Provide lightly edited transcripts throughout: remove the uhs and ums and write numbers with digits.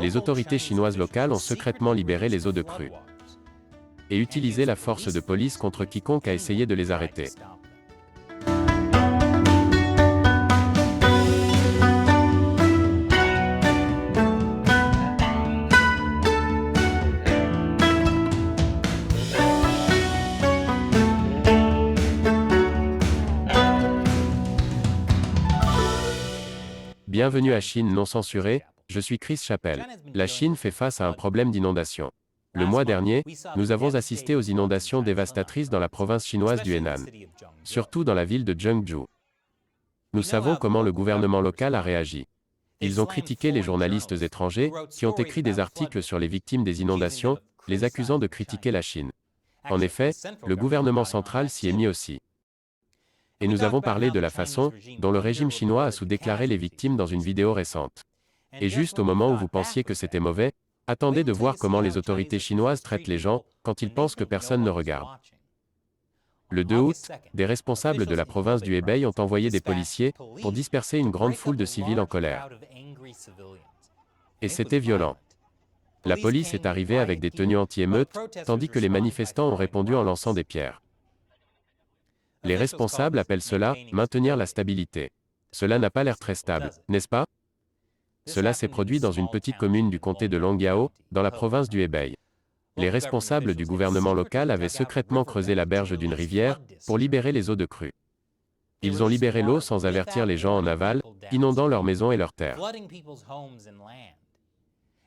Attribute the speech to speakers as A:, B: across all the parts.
A: les autorités chinoises locales ont secrètement libéré les eaux de crue et utilisé la force de police contre quiconque a essayé de les arrêter. Bienvenue à Chine non censurée, je suis Chris Chappell. La Chine fait face à un problème d'inondation. Le mois dernier, nous avons assisté aux inondations dévastatrices dans la province chinoise du Henan, surtout dans la ville de Zhengzhou. Nous savons comment le gouvernement local a réagi. Ils ont critiqué les journalistes étrangers, qui ont écrit des articles sur les victimes des inondations, les accusant de critiquer la Chine. En effet, le gouvernement central s'y est mis aussi. Et nous avons parlé de la façon dont le régime chinois a sous-déclaré les victimes dans une vidéo récente. Et juste au moment où vous pensiez que c'était mauvais, attendez de voir comment les autorités chinoises traitent les gens quand ils pensent que personne ne regarde. Le 2 août, des responsables de la province du Hebei ont envoyé des policiers pour disperser une grande foule de civils en colère. Et c'était violent. La police est arrivée avec des tenues anti-émeutes, tandis que les manifestants ont répondu en lançant des pierres. Les responsables appellent cela « maintenir la stabilité ». Cela n'a pas l'air très stable, n'est-ce pas? Cela s'est produit dans une petite commune du comté de Longyao, dans la province du Hebei. Les responsables du gouvernement local avaient secrètement creusé la berge d'une rivière pour libérer les eaux de crue. Ils ont libéré l'eau sans avertir les gens en aval, inondant leurs maisons et leurs terres.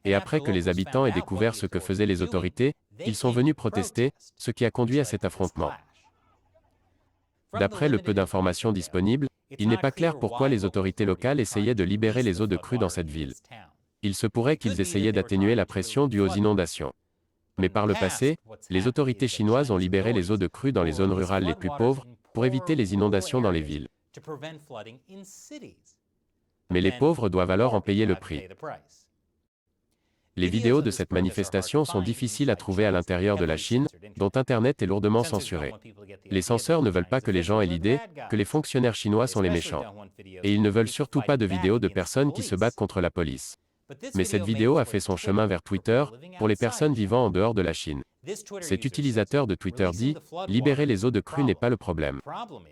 A: Et après que les habitants aient découvert ce que faisaient les autorités, ils sont venus protester, ce qui a conduit à cet affrontement. D'après le peu d'informations disponibles, il n'est pas clair pourquoi les autorités locales essayaient de libérer les eaux de crue dans cette ville. Il se pourrait qu'ils essayaient d'atténuer la pression due aux inondations. Mais par le passé, les autorités chinoises ont libéré les eaux de crue dans les zones rurales les plus pauvres, pour éviter les inondations dans les villes. Mais les pauvres doivent alors en payer le prix. Les vidéos de cette manifestation sont difficiles à trouver à l'intérieur de la Chine, dont Internet est lourdement censuré. Les censeurs ne veulent pas que les gens aient l'idée que les fonctionnaires chinois sont les méchants. Et ils ne veulent surtout pas de vidéos de personnes qui se battent contre la police. Mais cette vidéo a fait son chemin vers Twitter, pour les personnes vivant en dehors de la Chine. Cet utilisateur de Twitter dit « Libérer les eaux de crue n'est pas le problème.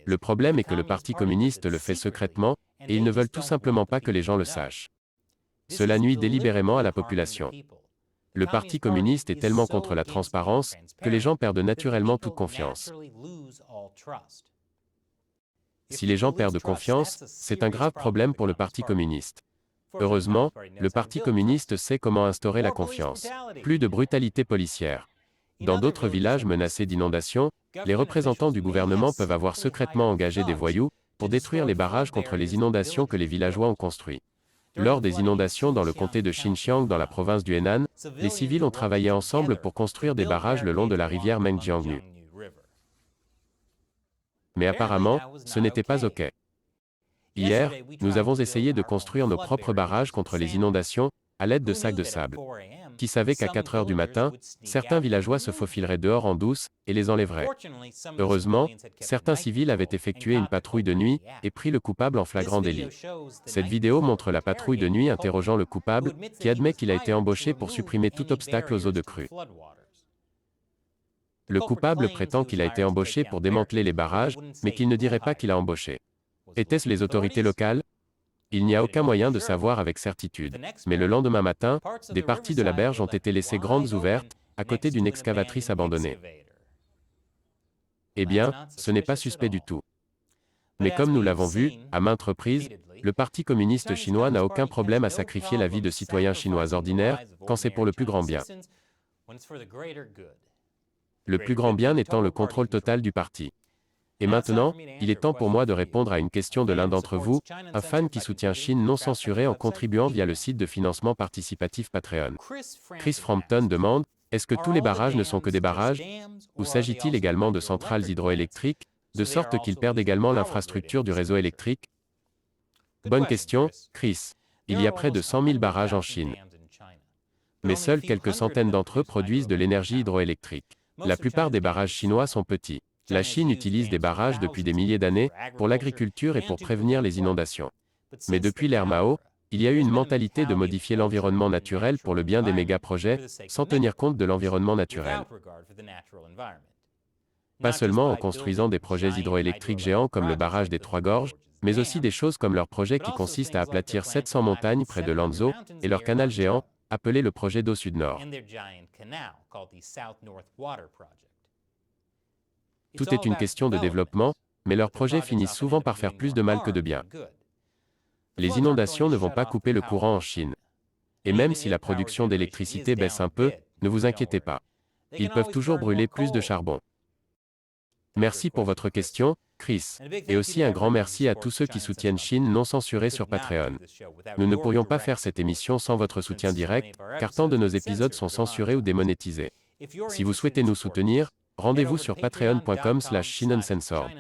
A: Le problème est que le Parti communiste le fait secrètement, et ils ne veulent tout simplement pas que les gens le sachent. Cela nuit délibérément à la population. Le Parti communiste est tellement contre la transparence, que les gens perdent naturellement toute confiance. Si les gens perdent confiance, c'est un grave problème pour le Parti communiste. Heureusement, le Parti communiste sait comment instaurer la confiance. Plus de brutalité policière. Dans d'autres villages menacés d'inondation, les représentants du gouvernement peuvent avoir secrètement engagé des voyous, pour détruire les barrages contre les inondations que les villageois ont construits. Lors des inondations dans le comté de Xinjiang dans la province du Henan, les civils ont travaillé ensemble pour construire des barrages le long de la rivière Mengjiangnu. Mais apparemment, ce n'était pas OK. Hier, nous avons essayé de construire nos propres barrages contre les inondations, à l'aide de sacs de sable. Qui savait qu'à 4 heures du matin, certains villageois se faufileraient dehors en douce, et les enlèveraient. Heureusement, certains civils avaient effectué une patrouille de nuit, et pris le coupable en flagrant délit. Cette vidéo montre la patrouille de nuit interrogeant le coupable, qui admet qu'il a été embauché pour supprimer tout obstacle aux eaux de crue. Le coupable prétend qu'il a été embauché pour démanteler les barrages, mais qu'il ne dirait pas qu'il a embauché. Étaient-ce les autorités locales? Il n'y a aucun moyen de savoir avec certitude. Mais le lendemain matin, des parties de la berge ont été laissées grandes ouvertes, à côté d'une excavatrice abandonnée. Eh bien, ce n'est pas suspect du tout. Mais comme nous l'avons vu, à maintes reprises, le Parti communiste chinois n'a aucun problème à sacrifier la vie de citoyens chinois ordinaires, quand c'est pour le plus grand bien. Le plus grand bien étant le contrôle total du parti. Et maintenant, il est temps pour moi de répondre à une question de l'un d'entre vous, un fan qui soutient Chine non censurée en contribuant via le site de financement participatif Patreon. Chris Frampton demande, est-ce que tous les barrages ne sont que des barrages? Ou s'agit-il également de centrales hydroélectriques, de sorte qu'ils perdent également l'infrastructure du réseau électrique? Bonne question, Chris. Il y a près de 100 000 barrages en Chine. Mais seuls quelques centaines d'entre eux produisent de l'énergie hydroélectrique. La plupart des barrages chinois sont petits. La Chine utilise des barrages depuis des milliers d'années, pour l'agriculture et pour prévenir les inondations. Mais depuis l'ère Mao, Il y a eu une mentalité de modifier l'environnement naturel pour le bien des méga-projets, sans tenir compte de l'environnement naturel. Pas seulement en construisant des projets hydroélectriques géants comme le barrage des Trois Gorges, mais aussi des choses comme leur projet qui consiste à aplatir 700 montagnes près de Lanzo, et leur canal géant, appelé le projet d'eau Sud-Nord. Tout est une question de développement, mais leurs projets finissent souvent par faire plus de mal que de bien. Les inondations ne vont pas couper le courant en Chine. Et même si la production d'électricité baisse un peu, ne vous inquiétez pas. Ils peuvent toujours brûler plus de charbon. Merci pour votre question, Chris. Et aussi un grand merci à tous ceux qui soutiennent Chine non censurée sur Patreon. Nous ne pourrions pas faire cette émission sans votre soutien direct, car tant de nos épisodes sont censurés ou démonétisés. Si vous souhaitez nous soutenir, rendez-vous sur patreon.com/ChineUncensored.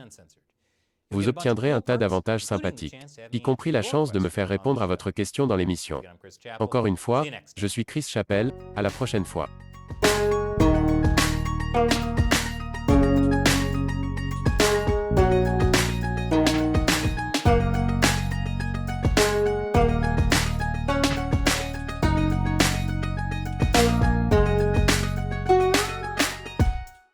A: Vous obtiendrez un tas d'avantages sympathiques, y compris la chance de me faire répondre à votre question dans l'émission. Encore une fois, je suis Chris Chappell, à la prochaine fois.